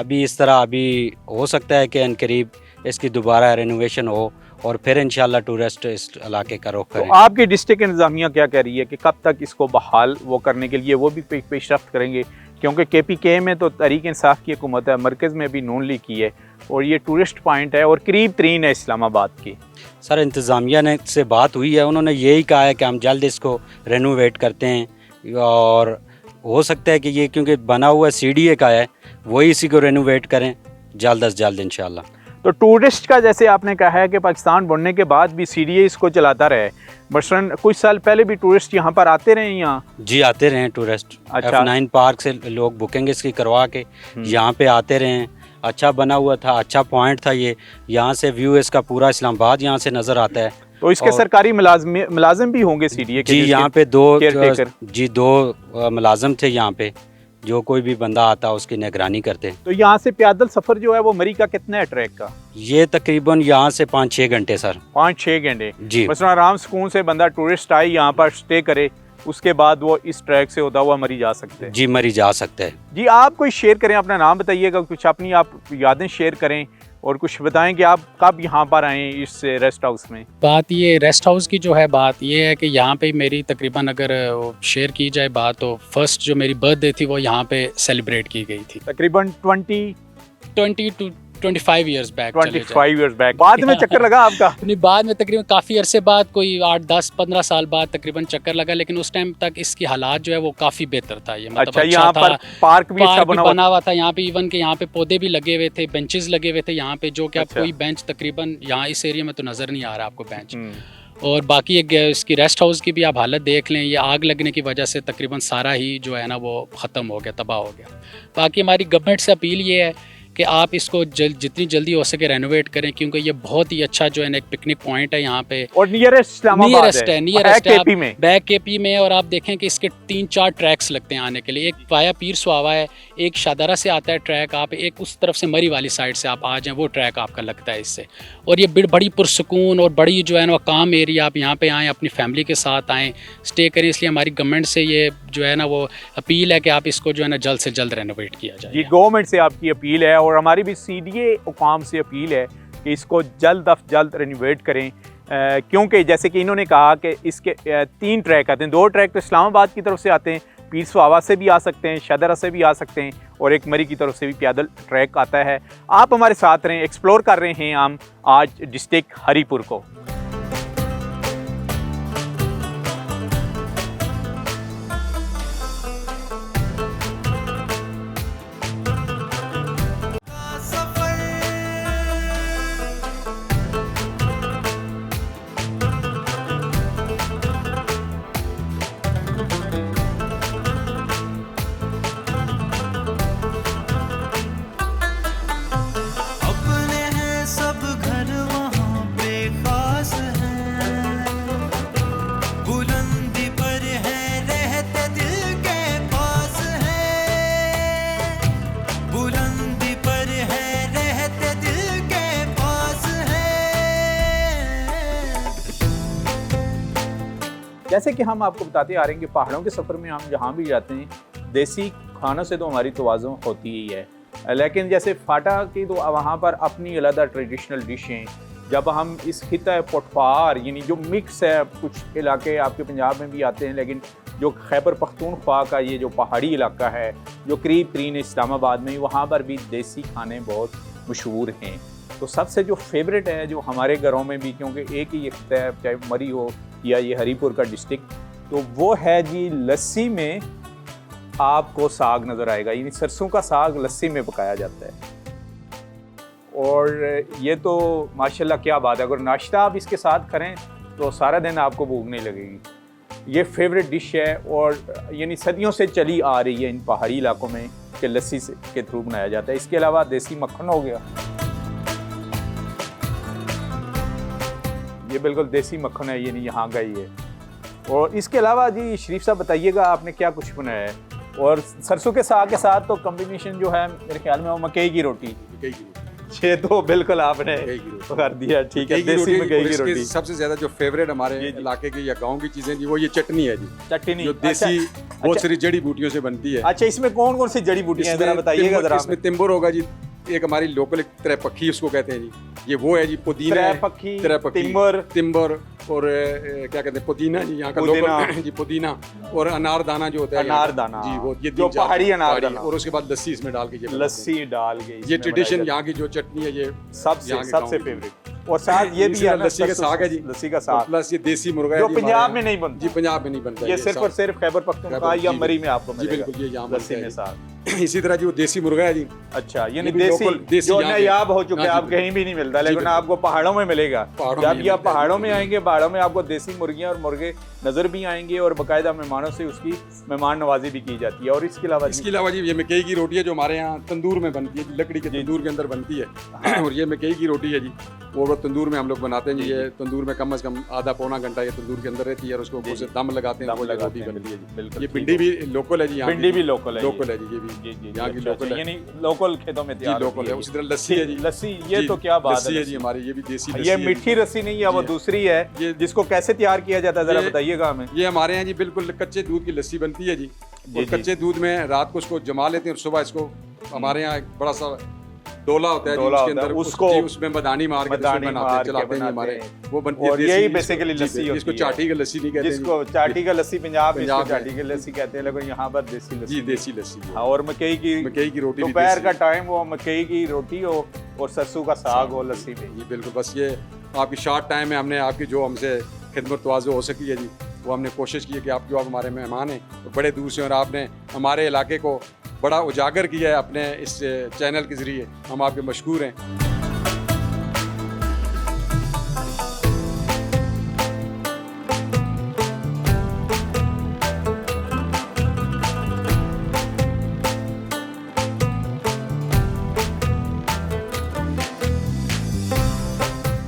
अभी इस तरह अभी हो सकता है कि अनकरीब इसकी दोबारा रेनोवेशन हो और फिर इंशाल्लाह टूरिस्ट इस इलाके का रुख तो करें। आपकी डिस्ट्रिक्ट इंतजामिया क्या कह रही है कि कब तक इसको बहाल वो करने के लिए वो भी पेशरफ्त करेंगे? क्योंकि KPK में तो तहरीक इंसाफ की हुकूमत है, मरकज़ में भी नून लीग की है और ये टूरिस्ट पॉइंट है और करीब तरीन है इस्लामाबाद की। सर इंतज़ामिया ने से बात हुई है, उन्होंने यही कहा है कि हम जल्द इसको रेनोवेट करते हैं और हो सकता है कि ये क्योंकि बना हुआ CDA का है वही इसी को रेनोवेट करें जल्द अज जल्द इंशाल्लाह। तो टूरिस्ट का जैसे आपने कहा है कि पाकिस्तान बनने के बाद भी CDA इसको चलाता रहे, मसलन कुछ साल पहले भी टूरिस्ट यहाँ पर आते रहे यहाँ? जी आते रहे टूरिस्ट। अच्छा। F9 पार्क से लोग बुकिंग इसकी करवा के यहाँ पे आते रहे हैं। अच्छा बना हुआ था, अच्छा पॉइंट था ये। यहाँ से व्यू इसका पूरा इस्लामाबाद यहाँ से नज़र आता है। तो इसके सरकारी मुलाजिम भी होंगे CDA के? जी यहाँ पे दो केयरटेकर। मुलाजिम थे यहाँ पे, जो कोई भी बंदा आता उसकी निगरानी करते। तो यहाँ से पैदल सफ़र जो है वो मरी का कितना है ट्रैक का? ये तकरीबन यहाँ से 5-6 घंटे सर। 5-6 घंटे जी। मसलन आराम सुकून से बंदा टूरिस्ट आए यहाँ पर स्टे करे, उसके बाद वो इस ट्रैक से होता हुआ मरी जा सकते हैं? जी मरी जा सकते हैं। जी आप कोई शेयर करें, अपना नाम बताइएगा, कुछ अपनी आप यादें शेयर करें और कुछ बताएं कि आप कब यहाँ पर आए इस रेस्ट हाउस में? बात ये रेस्ट हाउस की जो है, बात ये है कि यहाँ पे मेरी तकरीबन अगर शेयर की जाए बात, तो फर्स्ट जो मेरी बर्थडे थी वो यहाँ पे सेलिब्रेट की गई थी तकरीबन 20 to 25 years back. 25 years back. बाद में चक्कर लगा आपका? नहीं, बाद में तकरीबन काफ़ी अरसे बाद, कोई 8-10-15 साल बाद तकरीबन चक्कर लगा, लेकिन उस टाइम तक इसकी हालात जो है वो काफ़ी बेहतर था। ये मतलब अच्छा, यहाँ पर पार्क भी अच्छा बना हुआ था यहाँ पे, इवन के यहाँ पे पौधे भी लगे हुए थे, बेंचेस लगे हुए थे यहाँ पे, जो कि अब कोई बेंच तकरीबन यहाँ इस एरिया में तो नज़र नहीं आ रहा आपको बेंच। और बाकी एक इसकी रेस्ट हाउस की भी आप हालत देख लें, ये आग लगने की वजह से तकरीबन सारा ही जो है ना वो ख़त्म हो गया, तबाह हो गया। बाकी हमारी गवर्नमेंट से अपील ये है कि आप इसको जितनी जल्दी हो सके रेनोवेट करें, क्योंकि ये बहुत ही अच्छा जो है ना एक पिकनिक पॉइंट है यहाँ पे और नियरेस्ट है KP में, बैक KP में। और आप देखें कि इसके 3-4 ट्रैक्स लगते हैं आने के लिए। एक वाया पीर सुहावा है, एक शादारा से आता है ट्रैक, आप एक उस तरफ से मरी वाली साइड से आप आ जाएं, वो ट्रैक आपका लगता है इससे। और ये बड़ी पुरसकून और बड़ी जो है ना काम एरिया, आप यहाँ पे आएँ, अपनी फैमिली के साथ आएँ, स्टे करें। इसलिए हमारी गवर्नमेंट से ये जो है ना वो अपील है कि आप इसको जो है ना जल्द से जल्द रेनोवेट किया जाए। ये गवर्नमेंट से आपकी अपील है और हमारी भी CDA हुकाम से अपील है कि इसको जल्द अज जल्द रेनोवेट करें, क्योंकि जैसे कि इन्होंने कहा कि इसके 3 ट्रैक आते हैं। 2 ट्रैक तो इस्लामाबाद की तरफ से आते हैं, पीर सुहावा से भी आ सकते हैं, शादारा से भी आ सकते हैं, और एक मरी की तरफ से भी पैदल ट्रैक आता है। आप हमारे साथ रहें, एक्सप्लोर कर रहे हैं हम आज डिस्ट्रिक्ट हरीपुर को। जैसे कि हम आपको बताते आ रहे हैं कि पहाड़ों के सफ़र में हम जहाँ भी जाते हैं देसी खानों से तो हमारी तवाज़ुन होती ही है, लेकिन जैसे फाटा की तो वहाँ पर अपनी अलग ट्रेडिशनल डिशें, जब हम इस खिता पटवार यानी जो मिक्स है, कुछ इलाके आपके पंजाब में भी आते हैं, लेकिन जो खैबर पख्तूनख्वा का ये जो पहाड़ी इलाका है जो करीब तरीन इस्लामाबाद में, वहाँ पर भी देसी खाने बहुत मशहूर हैं। तो सबसे जो फेवरेट है जो हमारे घरों में भी, क्योंकि एक ही खिता है, चाहे मरी हो या ये हरीपुर का डिस्ट्रिक्ट, तो वो है जी लस्सी में आपको साग नज़र आएगा, यानी सरसों का साग लस्सी में पकाया जाता है। और ये तो माशाल्लाह क्या बात है, अगर नाश्ता आप इसके साथ करें तो सारा दिन आपको भूख नहीं लगेगी। ये फेवरेट डिश है और यानी सदियों से चली आ रही है इन पहाड़ी इलाकों में कि लस्सी के थ्रू बनाया जाता है। इसके अलावा देसी मक्खन हो गया। ये बिल्कुल देसी मक्खन है, ये नहीं यहाँ का ही है। और इसके अलावा जी शरीफ साहब बताइएगा आपने क्या कुछ बनाया है? और सरसों के साग के साथ तो कॉम्बिनेशन जो है मेरे ख्याल में वो मकई की रोटी। मकई की रोटी, ये तो बिल्कुल आपने मकई की रोटी। कर दिया, ठीक है। मकई की देसी रोटी, मकई और की इसके रोटी, सबसे ज्यादा जो फेवरेट हमारे जी, जी। इलाके की या गांव की चीजें जी, वो ये चटनी है जी, चटनी। जो देसी अच्छा, बहुत अच्छा। सारी जड़ी बूटियों से बनती है। अच्छा, इसमें कौन कौन सी जड़ी बूटियां हैं जरा बताइएगा जरा। इसमें तिम्बुर होगा जी, एक हमारी लोकल एक त्रैपक्खी उसको कहते हैं जी, ये वो है जी, पुदीना है, त्रैपक्खी, त्रैपक्खी, तिम्बर, तिम्बर और क्या कहते हैं पुदीना जी, यहाँ का पुदीना। लोकल जी पुदीना, और अनारदाना जो होता है यहाँ का, अनारदाना जी वो ये जो तीन चार पहाड़ी अनारदाना। और उसके बाद लस्सी इसमें डाल के ये बनाते लस्सी डाल गई, हैं। ये ट्रेडिशन यहाँ की जो चटनी है ये सबसे यहाँ के सबसे गाँव की। फेवरेट। और साथ ये भी है लस्सी का साग है जी, लस्सी का साग प्लस ये देसी मुर्गा जो है जी हमारे पंजाब यहाँ। में नहीं बनता। जी पंजाब में नहीं बनता ये सिर्फ और सिर्फ खैबर पख्तूनख्वा या मरी में आपको जी मिलेगा। बिल्कुल, ये यहाँ लस्सी बनता में है साग। इसी तरह जी वो देसी मुर्गा है जी, अच्छा, यानी ये भी देसी लोकल, देसी जो यहाँ के। नायाब हो चुके हैं, हाँ जी, आप कहीं भी नहीं मिलता, जी, लेकिन बिल्कुल। आपको पहाड़ों में मिलेगा। पहाड़ों जब में ये आप मिलता है, पहाड़ों में बिल्कुल। आएंगे, पहाड़ों में आपको देसी मुर्गियां और मुर्गे नजर भी आएंगे और बाकायदा मेहमानों से उसकी मेहमान नवाजी भी की जाती है। और इसके अलावा इसके अलावा जी ये मकई की रोटी है जो हमारे यहाँ तंदूर में बनती है, लकड़ी के तंदूर के अंदर बनती है। और ये मकई की रोटी है जी, वो तंदूर में हम लोग बनाते हैं जी। ये तंदूर में कम से कम आधा पौना घंटा ये तंदूर के अंदर रहती है, और उसको ऊपर से दम लगाते हैं, दम वो लगाते रोटी हैं, बनती है जी। बिल्कुल ये ठीक भिंडी हो भी लोकल है जी, यहाँ भिंडी की। भी लोकल है, लोकल है जी, ये भी जी जी यहाँ की अच्छा, लोकल अच्छा, है यानी लोकल खेतों में जी, तैयार लोकल होती है। उसी तरह लस्सी है जी, लस्सी, ये जी, तो क्या बात लस्सी है है जी हमारी, ये भी देसी लस्सी ये है मीठी जी। लस्सी नहीं है, वो जी। दूसरी है ये जिसको कैसे तैयार किया जाता है जरा ये- बताइएगा हमें। ये हमारे यहाँ जी बिल्कुल कच्चे दूध की लस्सी बनती है जी, और जी। कच्चे दूध में रात को उसको जमा लेते हैं और सुबह इसको हमारे यहाँ एक बड़ा सा डोला होता है जी, डोला उसके होता है, अंदर उसको जी, उसमें मदानी मार के मदानी उसमें मार बनाते हैं, के चलाते हैं जी हमारे, बनाते वो बनती है और देसी, यही इसको- basically जी, लस्सी होती इसको है। चाटी का लस्सी नहीं कहते हैं जिसको जी। चाटी का लस्सी पंजाब में इसको पंजाब में। चाटी की लस्सी कहते हैं, लेकिन यहाँ पर देसी लस्सी जी देसी लस्सी है। हाँ, और मकई की मकई की रोटी भी दोपहर देसी का है। टाइम हो, मकई की रोटी हो और सरसों का साग हो लस्सी में। जी बिल्कुल, बस ये आपकी शॉर्ट टाइम में हमने आपकी जो हमसे खिदमत तवाज़ो हो सकी है जी, वो हमने कोशिश की है कि आप जो आप हमारे मेहमान हैं तो बड़े दूर से, और आपने हमारे इलाके को बड़ा उजागर किया है अपने इस चैनल के ज़रिए, हम आपके मशकूर हैं।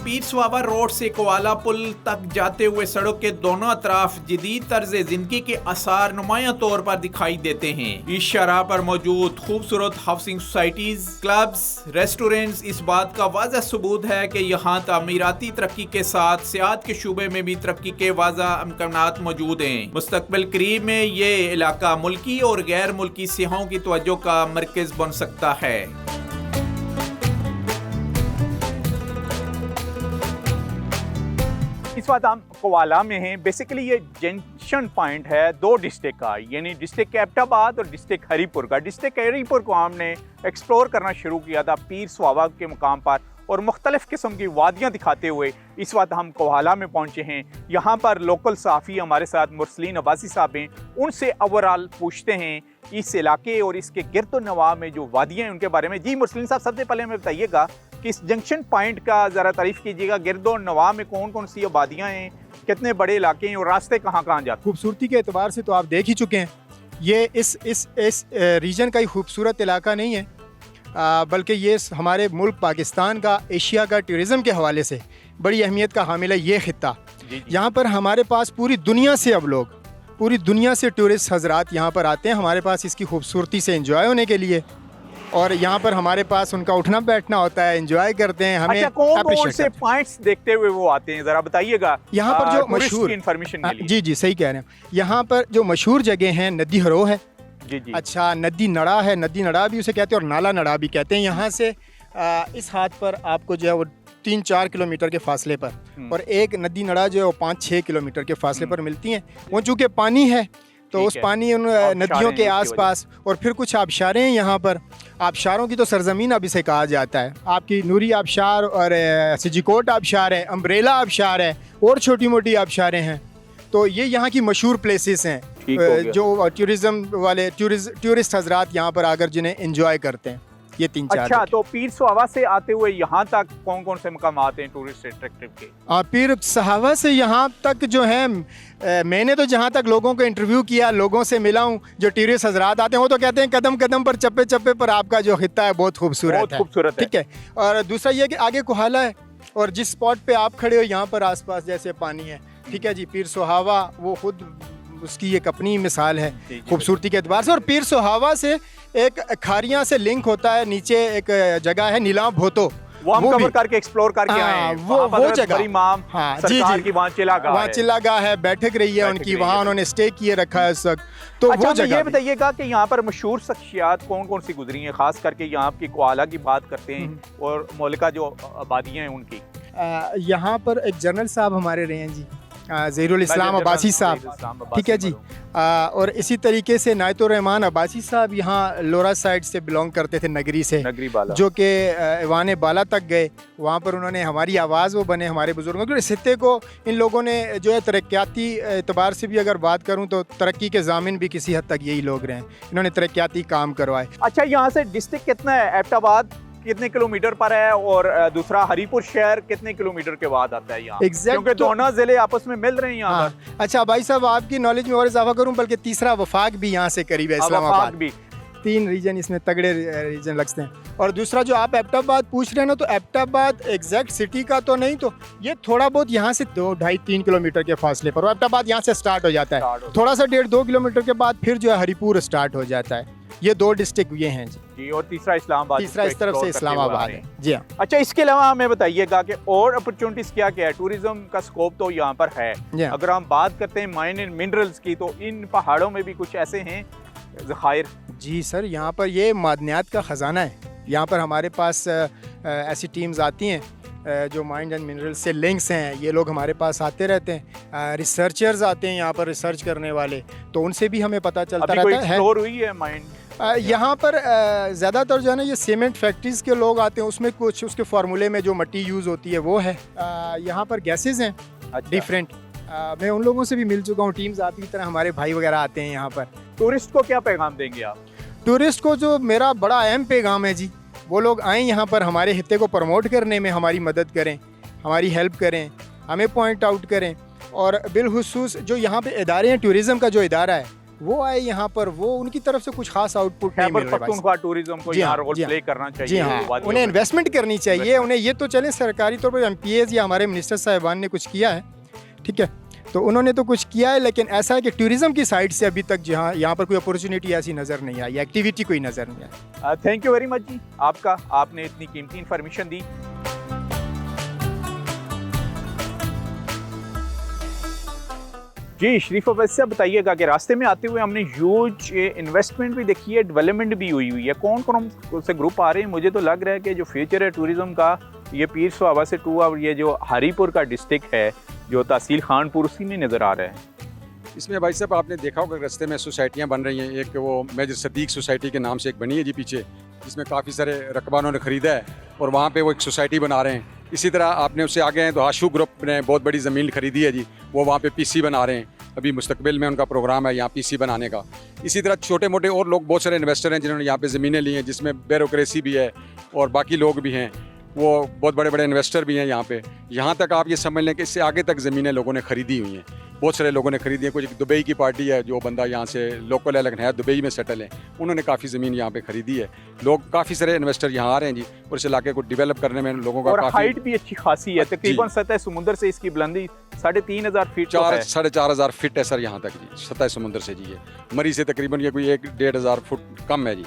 पीर स्वाबा रोड से कोआला पुल तक जाते हुए सड़क के दोनों अतराफ जदीद तर्ज जिंदगी के आसार नुमाया तौर पर दिखाई देते हैं। इस शराह पर मौजूद खूबसूरत हाउसिंग सोसाइटीज, क्लब्स, रेस्टोरेंट्स इस बात का वाज़ह सबूत है कि यहाँ तामीराती तरक्की के साथ सियाहत के शुबे में भी तरक्की के वाज़ह इम्कानात मौजूद हैं। मुस्तकबिल करीब में ये इलाका मुल्की और गैर मुल्की सियाहों की तवज्जो का मरकज बन सकता है। इस वक्त हम कोवाला में हैं। बेसिकली ये जंक्शन पॉइंट है दो डिस्ट्रिक्ट का, यानी डिस्ट्रिक्ट एबटाबाद और डिस्ट्रिक्ट हरीपुर का। डिस्ट्रिक्ट हरीपुर को हमने एक्सप्लोर करना शुरू किया था पीर स्वाबा के मुकाम पर, और मुख्तलिफ़ किस्म की वादियाँ दिखाते हुए इस वक्त हम कोहाला में पहुँचे हैं। यहाँ पर लोकल सहाफ़ी हमारे साथ मुरसलीन अब्बासी साहब हैं, उनसे ओवरऑल पूछते हैं इस इलाके और इसके गिरद नवाह में जो वादियाँ हैं उनके बारे में। जी मुरसलीन साहब, सबसे पहले हमें बताइएगा कि इस जंक्शन पॉइंट का ज़रा तारीफ़ कीजिएगा। गिरद नवाह में कौन कौन सी आबादियाँ हैं, कितने बड़े इलाके हैं और रास्ते कहाँ कहाँ जाते हैं? खूबसूरती के एतबार से तो आप देख ही चुके हैं, ये इस रीजन का ही खूबसूरत इलाका नहीं है, बल्कि ये हमारे मुल्क पाकिस्तान का एशिया का टूरिज़म के हवाले से बड़ी अहमियत का हामिल है ये ख़ित्ता। यहाँ पर हमारे पास पूरी दुनिया से अब लोग, पूरी दुनिया से टूरिस्ट हजरात यहाँ पर आते हैं हमारे पास इसकी खूबसूरती से एंजॉय होने के लिए, और यहाँ पर हमारे पास उनका उठना बैठना होता है, एंजॉय करते हैं, हमें अच्छा, कौन कौन appreciate से करते हैं। पॉइंट्स देखते हुए वो आते हैं, ज़रा बताइएगा यहाँ पर जो टूरिस्ट मशहूर की इंफॉर्मेशन के लिए। जी जी सही कह रहे हैं, यहाँ पर जो मशहूर जगह हैं, नदी हरो है, जी जी, अच्छा नदी नड़ा है, नदी नड़ा भी उसे कहते हैं और नाला नड़ा भी कहते हैं। यहाँ से इस हाथ पर आपको जो है वो 3-4 किलोमीटर के फासले पर, और एक नदी नड़ा जो है वो 5-6 किलोमीटर के फासले पर मिलती हैं। वो चूँकि पानी है तो ठीक उस है। पानी उन आबशारें नदियों के हैं उसकी आसपास, और फिर कुछ आबशारें हैं यहाँ पर। आबशारों की तो सरजमीन अब इसे कहा जाता है। आपकी नूरी आबशार और सिजिकोट आबशार है, अम्ब्रेला आबशार है, और छोटी मोटी आबशारें हैं। तो ये यहाँ की मशहूर प्लेसेस हैं ठीक हो गया। जो टूरिज़्म वाले टूरिस्ट हजरात यहाँ पर आकर जिन्हें एंजॉय करते हैं। ये 3-4 अच्छा, तो पीर स्वाबा से आते हुए यहाँ तक कौन कौन से मकाम आते हैं टूरिस्ट अट्रैक्टिव के? पीर सहावा से यहाँ तक जो है मैंने तो जहाँ तक लोगों को इंटरव्यू किया, लोगों से मिला हूँ, जो टूरिस्ट हजरात आते हैं वो तो कहते हैं कदम कदम पर, चप्पे चप्पे पर आपका जो खित्ता है बहुत खूबसूरत है। खूबसूरत है। ठीक है। और दूसरा ये कि आगे कोहाला है, और जिस स्पॉट पे आप खड़े हो यहाँ पर आसपास जैसे पानी है, ठीक है जी। पीर सुहावा वो खुद उसकी एक अपनी मिसाल है खूबसूरती के एतबार से। और पीर सुहावा से एक खारियाँ से लिंक होता है, नीचे एक जगह है नीलाम भोतो, वो हम कवर करके एक्सप्लोर करके आए हैं। वो जगह इमाम सरकार की वहाँ चिल्लागाह है, बैठक रही है उनकी, वहाँ उन्होंने स्टे किए रखा है उस वक्त। तो अच्छा, वो जगह ये बताइएगा कि यहाँ पर मशहूर शख्सियात कौन कौन सी गुजरी हैं, खास करके यहाँ की कोआला की बात करते हैं और मौलिका जो आबादियाँ हैं उनकी। यहाँ पर एक जनरल साहब हमारे रहे हैं जी, ज़हीरुल इस्लाम अब्बासी साहब, ठीक है जी। और इसी तरीके से नायतुर रहमान अब्बासी साहब यहाँ लोरा साइड से बिलोंग करते थे, नगरी से, नगरी बाला, जो कि ऐवान बाला तक गए। वहाँ पर उन्होंने हमारी आवाज़ वो बने, हमारे बुजुर्गों के सित्ते को इन लोगों ने जो है तरक्याती एतबार से भी अगर बात करूँ तो तरक्की के ज़ामिन भी किसी हद तक यही लोग रहे हैं, इन्होंने तरक्याती काम करवाए। अच्छा, यहाँ से डिस्ट्रिक्ट कितना है? एबटाबाद कितने किलोमीटर पर है और दूसरा हरीपुर शहर कितने किलोमीटर के बाद आता है यहाँ? क्योंकि दोनों जिले आपस में मिल रहे हैं यहाँ पर। अच्छा भाई साहब, आपकी नॉलेज में और इजाफा करूँ, बल्कि तीसरा वफाक भी यहाँ से करीब है, इस्लामाबाद भी। 3 रीजन इसमें तगड़े रीजन लगते हैं। और दूसरा जो आप एबटाबाद पूछ रहे हैं ना, तो एबटाबाद एग्जैक्ट सिटी का तो नहीं, तो ये थोड़ा बहुत यहाँ से 2-2.5-3 किलोमीटर के फासले पर एबटाबाद यहाँ से स्टार्ट हो जाता है। थोड़ा सा 1.5-2 किलोमीटर के बाद फिर जो है हरीपुर स्टार्ट हो जाता है। ये 2 डिस्ट्रिक्ट ये हैं जी। और तीसरा इस्लामाबाद, तीसरा इस तरफ से इस्लामाबाद है जी हाँ। अच्छा, इसके अलावा हमें बताइएगा कि और अपॉर्चुनिटीज क्या क्या है? टूरिज्म का स्कोप तो यहाँ पर है। अगर हम बात करते हैं माइन एंड मिनरल्स की, तो इन पहाड़ों में भी कुछ ऐसे हैं ज़खायर? जी सर, यहाँ पर ये मादनियात का ख़जाना है। यहाँ पर हमारे पास ऐसी टीम्स आती हैं जो माइंड एंड मिनरल्स से लिंक्स हैं, ये लोग हमारे पास आते रहते हैं। रिसर्चर्स आते हैं यहाँ पर रिसर्च करने वाले, तो उनसे भी हमें पता चलता रहता है। एक्सप्लोर हुई है माइंड यहाँ पर ज़्यादातर जो है ना ये सीमेंट फैक्ट्रीज़ के लोग आते हैं, उसमें कुछ उसके फार्मूले में जो मिट्टी यूज़ होती है वो है। यहाँ पर गैसेज हैं डिफरेंट, मैं उन लोगों से भी मिल चुका हूँ, टीम्स आती की तरह हमारे भाई वगैरह आते हैं यहाँ पर। टूरिस्ट को क्या पैगाम देंगे आप? टूरिस्ट को जो मेरा बड़ा अहम पैगाम है जी, वो लोग आएँ यहाँ पर, हमारे हिस्से को प्रमोट करने में हमारी मदद करें, हमारी हेल्प करें, हमें पॉइंट आउट करें। और बिलखुसूस जो यहाँ पे इदारे हैं, टूरिज़्म का जो इदारा है वो आए यहाँ पर, वो उनकी तरफ से कुछ खास आउटपुट नहीं मिल रहा है। टूरिज्म को यहाँ रोल प्ले करना चाहिए। जी हाँ, उन्हें इन्वेस्टमेंट करनी चाहिए। उन्हें ये तो चले सरकारी तौर पर MPAs या हमारे मिनिस्टर साहिबान ने कुछ किया है, ठीक है, तो उन्होंने तो कुछ किया है, लेकिन ऐसा है कि टूरिज्म की साइड से अभी तक जहाँ यहाँ पर कोई अपॉर्चुनिटी ऐसी नज़र नहीं आई, एक्टिविटी कोई नज़र नहीं आई। थैंक यू वेरी मच जी, आपका, आपने इतनी कीमती इन्फॉर्मेशन दी। जी शरीफ वैसे बताइएगा कि रास्ते में आते हुए हमने ह्यूज इन्वेस्टमेंट भी देखी है, डेवलपमेंट भी हुई है। कौन कौन से ग्रुप आ रहे हैं? मुझे तो लग रहा है कि जो फ्यूचर है टूरिज्म का, ये पीर सुहावा से 2 और ये जो हरीपुर का डिस्ट्रिक्ट है जो तहसील खानपुर, उसी में नज़र आ रहा है। इसमें भाई साहब आपने देखा होगा रास्ते में सोसाइटियाँ बन रही हैं। एक वो मेजर सदीक सोसाइटी के नाम से एक बनी है जी पीछे, जिसमें काफ़ी सारे रकबानों ने ख़रीदा है और वहाँ पे वो एक सोसाइटी बना रहे हैं। इसी तरह आपने उससे आगे हैं तो आशू ग्रुप ने बहुत बड़ी ज़मीन खरीदी है जी, वो वहाँ पे PC बना रहे हैं। अभी मुस्तकबिल में उनका प्रोग्राम है यहाँ PC बनाने का। इसी तरह छोटे मोटे और लोग, बहुत सारे इन्वेस्टर हैं जिन्होंने यहाँ पे ज़मीनें ली हैं, जिसमें ब्यूरोक्रेसी भी है और बाकी लोग भी हैं, वो बहुत बड़े बड़े इन्वेस्टर भी हैं यहाँ पे। यहाँ तक आप ये समझ लें कि इससे आगे तक ज़मीनें लोगों ने ख़रीदी हुई हैं, बहुत सारे लोगों ने खरीदी है। कुछ दुबई की पार्टी है, जो बंदा यहाँ से लोकल है लेकिन है दुबई में सेटल है, उन्होंने काफ़ी ज़मीन यहाँ पे खरीदी है। लोग, काफ़ी सारे इन्वेस्टर यहाँ आ रहे हैं जी, और इस इलाके को डेवलप करने में लोगों का और हाइट भी अच्छी खासी है, तकरीबन सतह समुद्र से इसकी बुलंदी 3,500 फीट, 4,500 फीट है सर यहाँ तक जी, सतह समुद्र से जी। है मरी से तकरीबन ये कोई 1-1.5 फुट कम है जी।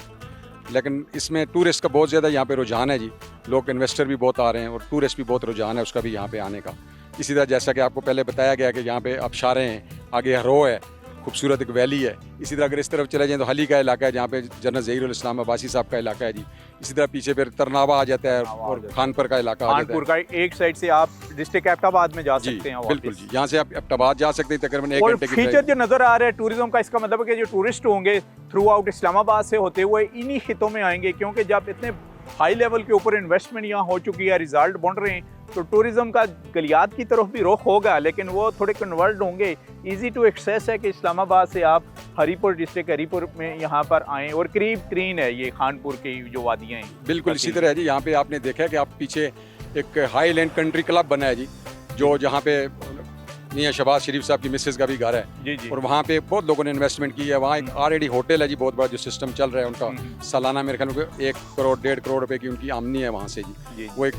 लेकिन इसमें टूरिस्ट का बहुत ज़्यादा यहाँ पे रुझान है जी, लोग इन्वेस्टर भी बहुत आ रहे हैं और टूरिस्ट भी बहुत रुझान है उसका भी यहाँ पे आने का। इसी तरह जैसा कि आपको पहले बताया गया कि यहाँ पे आबशारें हैं, आगे हरो है, खूबसूरत एक वैली है। इसी तरह अगर इस तरफ चले जाएँ तो हली का इलाका है, जहाँ पे जनरल ज़हीरुल इस्लाम अब्बासी साहब का इलाका है जी। इसी तरह पीछे फिर तरनावा आ जाता है और खानपुर का इलाका आ जाता है। खानपुर का एक साइड से आप डिस्ट्रिक्ट एबटाबाद में जा सकते हैं। बिल्कुल जी, यहाँ से आप एबटाबाद जा सकते हैं तकरीबन 1 घंटे की। फीचर जो नज़र आ रहा है टूरिज्म का, इसका मतलब है कि जो टूरिस्ट होंगे थ्रू आउट इस्लामाबाद से होते हुए इन्हीं खितों में आएंगे, क्योंकि जब इतने हाई लेवल के ऊपर इन्वेस्टमेंट यहाँ हो चुकी है, रिजल्ट बन रहे हैं, तो टूरिज्म का गलियात की तरफ भी रुख होगा, लेकिन वो थोड़े कन्वर्ट होंगे। इजी टू एक्सेस है कि इस्लामाबाद से आप हरीपुर डिस्ट्रिक्ट हरीपुर में यहाँ पर आएँ, और करीब तरीन है ये खानपुर की जो वादियाँ हैं। बिल्कुल इसी तरह है जी। यहाँ पे आपने देखा है कि आप पीछे एक हाईलैंड कंट्री क्लब बना है जी, जो जहाँ पे मियाँ शहबाज शरीफ साहब की मिसेज़ का भी घर है जी जी। और वहाँ पे बहुत लोगों ने इन्वेस्टमेंट की है। वहाँ एक ऑलरेडी होटल है जी, बहुत बड़ा जो सिस्टम चल रहा है उनका, सालाना मेरे ख्याल में 1 करोड़ 1.5 करोड़ रुपए की उनकी आमदनी है वहाँ से जी। वो एक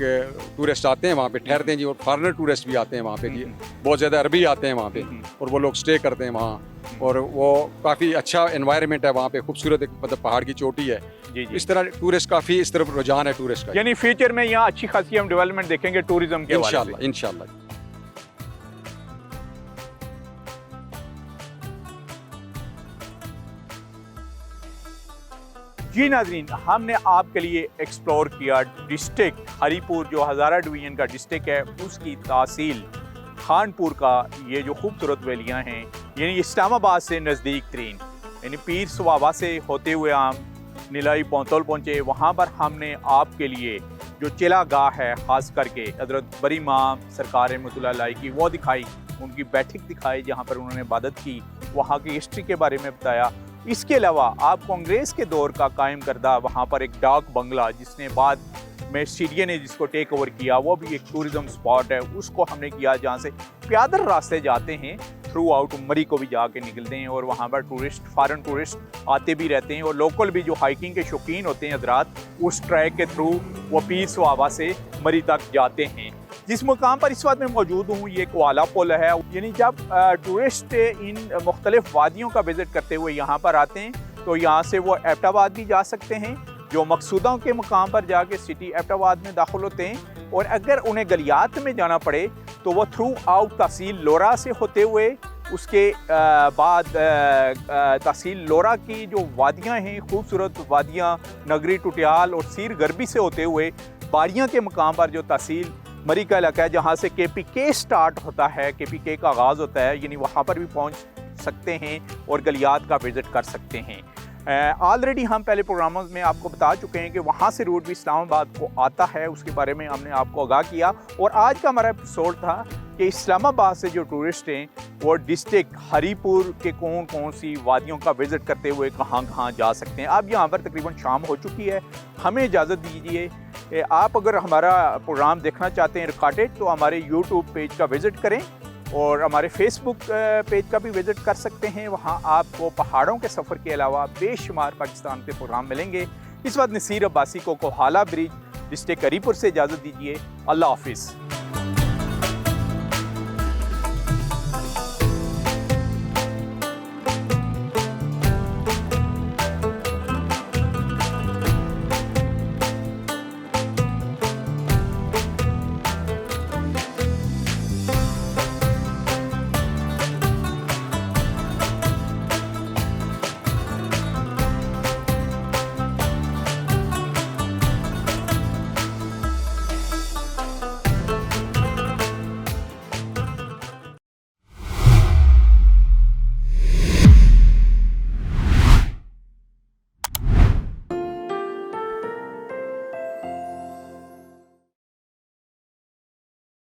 टूरिस्ट आते हैं वहाँ पे, ठहरते हैं जी, और फॉरेनर टूरिस्ट भी आते हैं वहाँ पे जी, बहुत ज़्यादा अरबी आते हैं वहाँ पे और वो लोग स्टे करते हैं वहाँ, और वो काफ़ी अच्छा एनवायरनमेंट है वहाँ पे, खूबसूरत एक मतलब पहाड़ की चोटी है जी जी। इस तरह टूरिस्ट काफ़ी इस तरफ रुझान है टूरिस्ट का। यानी फ्यूचर में यहाँ अच्छी खासी हम डेवलपमेंट देखेंगे टूरिज्म के हवाले से। इंशाल्लाह इंशाल्लाह। जी नाजरीन, हमने आपके लिए एक्सप्लोर किया डिस्ट्रिक्ट हरीपुर, जो हज़ारा डिवीज़न का डिस्ट्रिक्ट है, उसकी तहसील खानपुर का ये जो खूबसूरत वैलियाँ हैं, यानी इस्लामाबाद से नज़दीक तरीन, यानी पीर सुवावा से होते हुए हम नीलाई पौंतौल पहुँचे। वहाँ पर हमने आपके लिए जो चिला गाह है, ख़ास करके हज़रत बरी इमाम सरकार रहमतुल्लाह अलैह की, वो दिखाई, उनकी बैठक दिखाई जहाँ पर उन्होंने इबादत की, वहाँ की हिस्ट्री के बारे में बताया। इसके अलावा आपको अंग्रेज़ के दौर का कायम करदा वहाँ पर एक डाक बंगला, जिसने बाद में सीरिया ने जिसको टेक ओवर किया, वो भी एक टूरिज़म स्पॉट है, उसको हमने किया, जहाँ से पैदल रास्ते जाते हैं थ्रू आउट मरी को भी जाके निकलते हैं, और वहाँ पर टूरिस्ट, फॉरेन टूरिस्ट आते भी रहते हैं, और लोकल भी जो हाइकिंग के शौकीन होते हैं हजरात, उस ट्रैक के थ्रू वो पीर सुवावा से मरी तक जाते हैं। जिस मुकाम पर इस वक्त मैं मौजूद हूँ, ये कोआला पुल है। यानी जब टूरिस्ट इन मुख्तलिफ वादियों का विज़िट करते हुए यहाँ पर आते हैं, तो यहाँ से वो एबटाबाद भी जा सकते हैं, जो मकसूदा के मुकाम पर जाके सिटी एबटाबाद में दाखिल होते हैं, और अगर उन्हें गलियात में जाना पड़े तो वो थ्रू आउट तहसील लोरा से होते हुए, उसके बाद तहसील लोरा की जो वादियाँ हैं, खूबसूरत वादियाँ नगरी टुटियाल और सीर गरबी से होते हुए बारियाँ के मुकाम पर जो तहसील मरी का इलाका है, जहाँ से KPK स्टार्ट होता है, KPK का आगाज़ होता है, यानी वहाँ पर भी पहुँच सकते हैं और गलियात का विज़िट कर सकते हैं। ऑलरेडी हम पहले प्रोग्रामों में आपको बता चुके हैं कि वहाँ से रूट भी इस्लामाबाद को आता है, उसके बारे में हमने आपको आगाह किया। और आज का हमारा एपिसोड था कि इस्लामाबाद से जो टूरिस्ट हैं वो डिस्ट्रिक्ट हरीपुर के कौन कौन सी वादियों का विज़िट करते हुए कहाँ कहाँ जा सकते हैं। अब यहाँ पर तकरीबन शाम हो चुकी है, हमें इजाज़त दीजिए। आप अगर हमारा प्रोग्राम देखना चाहते हैं रिकॉर्डेड, तो हमारे YouTube पेज का विज़िट करें, और हमारे फेसबुक पेज का भी विज़िट कर सकते हैं। वहाँ आपको पहाड़ों के सफ़र के अलावा बेशुमार पाकिस्तान के प्रोग्राम मिलेंगे। इस वक्त नसीर अब्बासी को कोहाला ब्रिज डिस्ट्रिक्ट हरीपुर से इजाज़त दीजिए। अल्लाह हाफिज़।